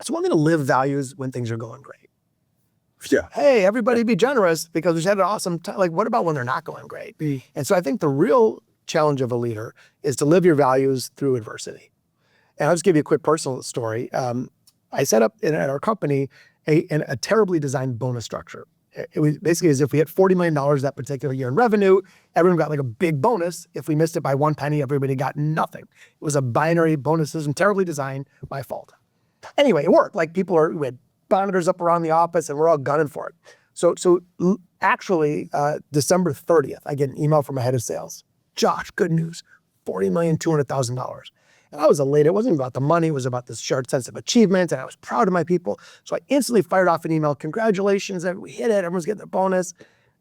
It's one thing to live values when things are going great. Yeah. Hey, everybody be generous because we just had an awesome time. Like, what about when they're not going great? And so I think the real challenge of a leader is to live your values through adversity. And I'll just give you a quick personal story. I set up at our company a terribly designed bonus structure. It was basically as if we hit $40 million that particular year in revenue, everyone got like a big bonus. If we missed it by 1 penny, everybody got nothing. It was a binary bonus system, terribly designed, my fault. Anyway, it worked. Like we had monitors up around the office and we're all gunning for it. So actually, December 30th, I get an email from my head of sales. Josh, good news, $40,200,000. And I was elated. It wasn't even about the money. It was about this shared sense of achievement. And I was proud of my people. So I instantly fired off an email. Congratulations, we hit it. Everyone's getting their bonus.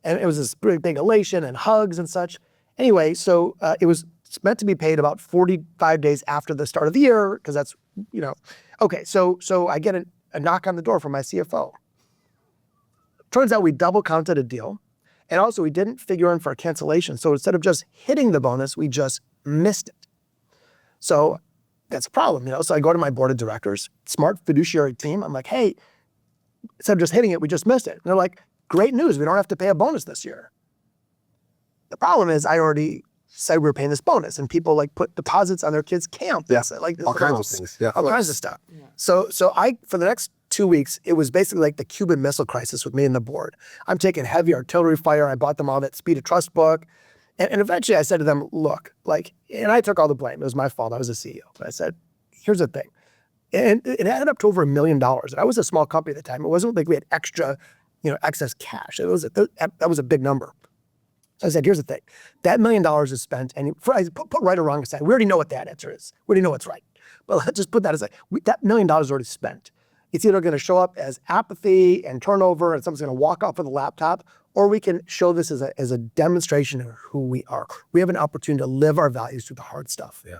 And it was this big elation and hugs and such. Anyway, so it was meant to be paid about 45 days after the start of the year, because that's, okay. So I get a knock on the door from my CFO. Turns out we double counted a deal. And also we didn't figure in for a cancellation. So instead of just hitting the bonus, we just missed it. So that's a problem, So I go to my board of directors, smart fiduciary team. I'm like, hey, instead of just hitting it, we just missed it. And they're like, great news. We don't have to pay a bonus this year. The problem is I already said we were paying this bonus and people like put deposits on their kids' camp. Yeah, like all kinds of things. Yeah, all kinds of stuff. Yeah. So for the next 2 weeks, it was basically like the Cuban Missile Crisis with me and the board. I'm taking heavy artillery fire. I bought them all that Speed of Trust book. And eventually I said to them, look, and I took all the blame. It was my fault. I was the CEO. But I said, here's the thing. And it added up to over $1 million. And I was a small company at the time. It wasn't like we had extra, excess cash. That was a big number. So I said, here's the thing. That $1 million is spent, and I put right or wrong aside. We already know what that answer is. We already know what's right. But let's just put that aside. That $1 million is already spent. It's either going to show up as apathy and turnover, and someone's going to walk off with a laptop, or we can show this as a demonstration of who we are. We have an opportunity to live our values through the hard stuff. Yeah.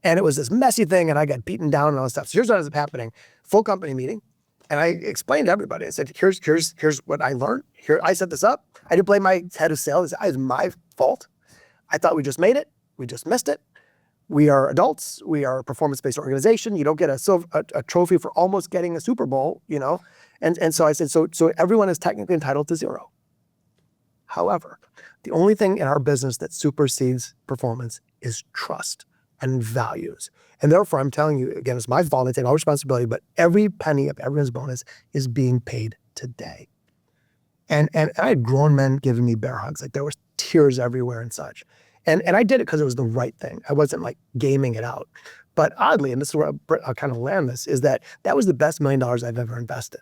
And it was this messy thing, and I got beaten down and all this stuff. So here's what ends up happening. Full company meeting, and I explained to everybody. I said, here's what I learned. Here, I set this up. I didn't blame my head of sales. It was my fault. I thought we just made it. We just missed it. We are adults. We are a performance-based organization. You don't get a trophy for almost getting a Super Bowl, And so I said, so everyone is technically entitled to 0. However, the only thing in our business that supersedes performance is trust and values. And therefore, I'm telling you, again, it's my fault. I take all responsibility, but every penny of everyone's bonus is being paid today. And I had grown men giving me bear hugs. Like there was tears everywhere and such. And I did it because it was the right thing. I wasn't like gaming it out. But oddly, and this is where I'll kind of land this, is that was the best $1 million I've ever invested.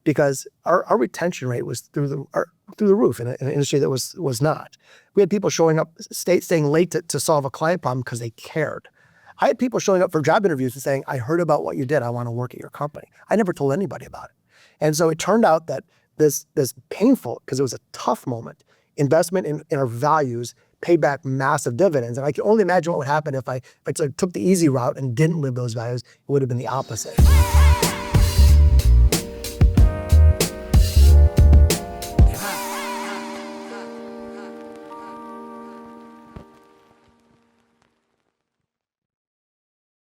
Because our retention rate was through the roof in an industry that was not. We had people showing up, staying late to solve a client problem because they cared. I had people showing up for job interviews and saying, I heard about what you did. I want to work at your company. I never told anybody about it. And so it turned out that this painful, because it was a tough moment, investment in our values paid back massive dividends. And I can only imagine what would happen if I took the easy route and didn't live those values. It would have been the opposite.